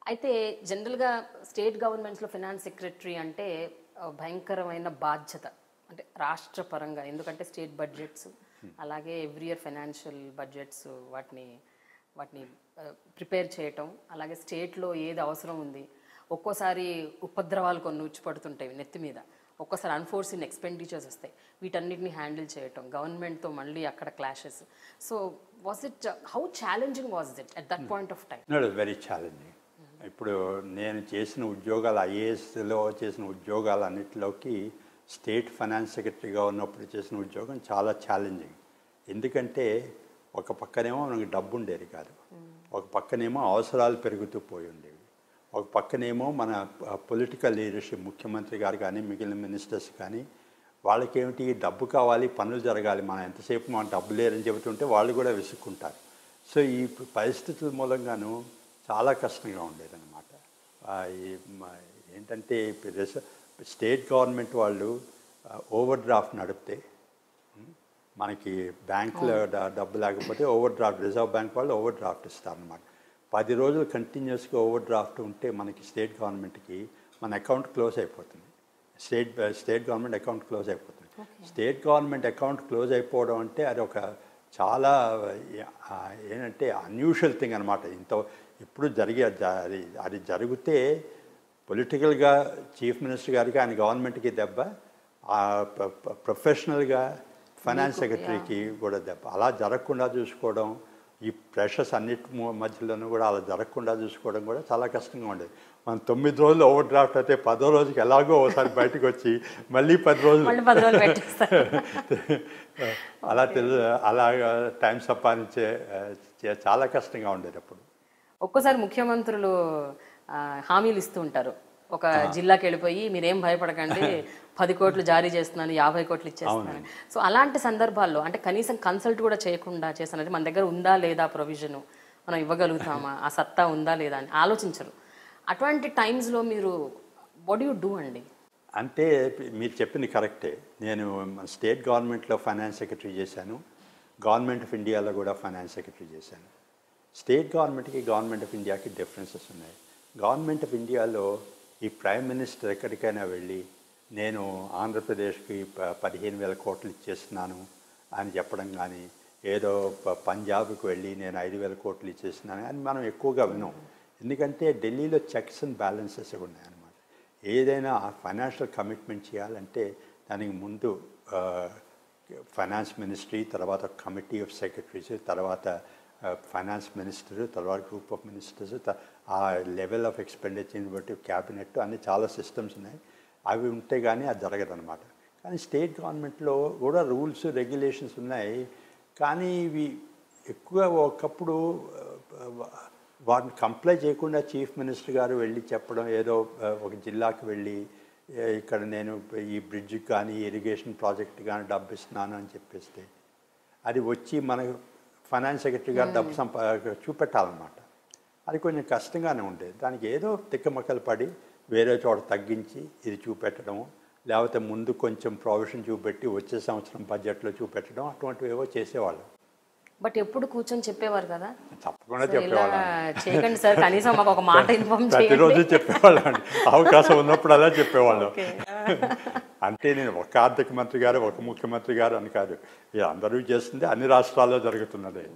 అయితే జనరల్గా state గవర్నమెంట్స్లో finance secretary అంటే భయంకరమైన బాధ్యత, అంటే రాష్ట్ర పరంగా, ఎందుకంటే స్టేట్ బడ్జెట్స్ అలాగే ఎవ్రీ ఇయర్ ఫైనాన్షియల్ బడ్జెట్స్ వాటిని ప్రిపేర్ చేయటం, అలాగే స్టేట్లో ఏది అవసరం ఉంది, ఒక్కోసారి ఉపద్రవాలు కొన్ని ఉచ్చిపడుతుంటాయి నెత్తి మీద, ఒక్కోసారి అన్ఫోర్సిన్ ఎక్స్పెండిచర్స్ వస్తాయి, వీటన్నిటిని హ్యాండిల్ చేయటం, గవర్నమెంట్తో మళ్ళీ అక్కడ clashes. So was it how challenging was it at that point of time? Very challenging. ఇప్పుడు నేను చేసిన ఉద్యోగాలు, ఐఏఎస్లో చేసిన ఉద్యోగాలన్నిటిలోకి స్టేట్ ఫైనాన్స్ సెక్రటరీగా ఉన్నప్పుడు చేసిన ఉద్యోగం చాలా ఛాలెంజింగ్. ఎందుకంటే ఒక పక్కనేమో మనకి డబ్బు ఉండేది కాదు, ఒక పక్కనేమో అవసరాలు పెరుగుతూ పోయి ఉండేవి, ఒక పక్కనేమో మన పొలిటికల్ లీడర్షిప్, ముఖ్యమంత్రి గారు కానీ మిగిలిన మినిస్టర్స్ కానీ వాళ్ళకేమిటి డబ్బు కావాలి, పనులు జరగాలి, మనం ఎంతసేపు మన డబ్బు లేరని చెబుతుంటే వాళ్ళు కూడా విసుక్కుంటారు. సో ఈ పరిస్థితుల మూలంగాను చాలా కష్టంగా ఉండేదన్నమాట. ఏంటంటే స్టేట్ గవర్నమెంట్ వాళ్ళు ఓవర్ డ్రాఫ్ట్ నడిపితే, మనకి బ్యాంకులో డబ్బు లేకపోతే ఓవర్ డ్రాఫ్ట్, రిజర్వ్ బ్యాంక్ వాళ్ళు ఓవర్ డ్రాఫ్ట్ ఇస్తారనమాట. 10 రోజులు కంటిన్యూస్గా ఓవర్ డ్రాఫ్ట్ ఉంటే మనకి స్టేట్ గవర్నమెంట్కి మన అకౌంట్ క్లోజ్ అయిపోతుంది. స్టేట్ గవర్నమెంట్ అకౌంట్ క్లోజ్ అయిపోతుంది. స్టేట్ గవర్నమెంట్ అకౌంట్ క్లోజ్ అయిపోవడం అంటే అది ఒక చాలా ఏంటంటే అన్యూజువల్ థింగ్ అనమాట. ఇప్పుడు అది జరిగితే పొలిటికల్గా చీఫ్ మినిస్టర్ గారికి, ఆయన గవర్నమెంట్కి దెబ్బ, ప్రొఫెషనల్గా ఫైనాన్స్ సెక్రటరీకి కూడా దెబ్బ. అలా జరగకుండా చూసుకోవడం, ఈ ప్రెషర్స్ అన్నిటి మధ్యలోనూ కూడా అలా జరగకుండా చూసుకోవడం కూడా చాలా కష్టంగా ఉండేది. మనం 9 రోజులు ఓవర్ డ్రాఫ్ట్ అయితే 10వ రోజుకి ఎలాగో ఒకసారి బయటకు వచ్చి మళ్ళీ 10 రోజులు అలాగా టైం సంపాదించే చాలా కష్టంగా ఉండేది. అప్పుడు ఒక్కోసారి ముఖ్యమంత్రులు హామీలు ఇస్తూ ఉంటారు, ఒక జిల్లాకి వెళ్ళిపోయి మీరేం భయపడకండి 10 కోట్లు జారీ చేస్తున్నాను, 50 కోట్లు ఇచ్చేస్తున్నాను. సో అలాంటి సందర్భాల్లో అంటే కనీసం కన్సల్ట్ కూడా చేయకుండా చేస్తానంటే మన దగ్గర ఉందా లేదా ప్రొవిజను, మనం ఇవ్వగలుగుతామా, ఆ సత్తా ఉందా లేదా అని ఆలోచించరు. అటువంటి టైమ్స్లో మీరు వాట్ యు డూ అండి? అంటే మీరు చెప్పింది కరెక్టే. నేను స్టేట్ గవర్నమెంట్లో ఫైనాన్స్ సెక్రటరీ చేశాను, గవర్నమెంట్ ఆఫ్ ఇండియాలో కూడా ఫైనాన్స్ సెక్రటరీ చేశాను. స్టేట్ గవర్నమెంట్కి గవర్నమెంట్ ఆఫ్ ఇండియాకి డిఫరెన్సెస్ ఉన్నాయి. గవర్నమెంట్ ఆఫ్ ఇండియాలో ఈ ప్రైమ్ మినిస్టర్ ఎక్కడికైనా వెళ్ళి నేను ఆంధ్రప్రదేశ్కి 15,000 కోట్లు ఇచ్చేస్తున్నాను అని చెప్పడం కానీ, ఏదో పంజాబ్కి వెళ్ళి నేను 5,000 కోట్లు ఇచ్చేస్తున్నాను అని మనం ఎక్కువగా విన్నాం. ఎందుకంటే ఢిల్లీలో చెక్స్ అండ్ బ్యాలెన్సెస్ ఉన్నాయన్నమాట. ఏదైనా ఫైనాన్షియల్ కమిట్మెంట్ చేయాలంటే దానికి ముందు ఫైనాన్స్ మినిస్ట్రీ, తర్వాత కమిటీ ఆఫ్ సెక్రటరీస్, తర్వాత ఫైనాన్స్ మినిస్టర్, తర్వాత గ్రూప్ ఆఫ్ మినిస్టర్స్, ఆ లెవెల్ ఆఫ్ ఎక్స్పెండిచర్ని బట్టి క్యాబినెట్ అన్ని చాలా సిస్టమ్స్ ఉన్నాయి. అవి ఉంటే కానీ అది జరగదన్నమాట. కానీ స్టేట్ గవర్నమెంట్లో కూడా రూల్స్ రెగ్యులేషన్స్ ఉన్నాయి. కానీ ఇవి ఎక్కువ ఒకప్పుడు వాటిని కంప్లై చేయకుండా చీఫ్ మినిస్టర్ గారు వెళ్ళి చెప్పడం, ఏదో ఒక జిల్లాకి వెళ్ళి ఇక్కడ నేను ఈ బ్రిడ్జ్కి కానీ ఇరిగేషన్ ప్రాజెక్ట్ కానీ డబ్బు ఇస్తున్నాను అని చెప్పేస్తే అది వచ్చి మనకు ఫైనాన్స్ సెక్రటరీ గారు డబ్బు చూపెట్టాలన్నమాట. అది కొంచెం కష్టంగానే ఉండేది. దానికి ఏదో తిక్కమక్కలు పడి వేరే చోట తగ్గించి ఇది చూపెట్టడం, లేకపోతే ముందు కొంచెం ప్రొవిజన్ చూపెట్టి వచ్చే సంవత్సరం బడ్జెట్లో చూపెట్టడం, అటువంటివి ఏవో చేసేవాళ్ళు. బట్ ఎప్పుడు కూర్చొని చెప్పేవారు కదా? తప్పకుండా చెప్పేవాళ్ళం. చేయకండి సార్, కనీసం మాకు ఒక మాట ఇన్ఫార్మ్ చేయండి. ప్రతిరోజు చెప్పేవాళ్ళం, అవకాశం ఉన్నప్పుడు అలా చెప్పేవాళ్ళం. అంటే నేను ఒక ఆర్థిక మంత్రి గారు, ఒక ముఖ్యమంత్రి గారు అని కాదు, ఇది అందరూ చేస్తుంది, అన్ని రాష్ట్రాల్లో జరుగుతున్నదే.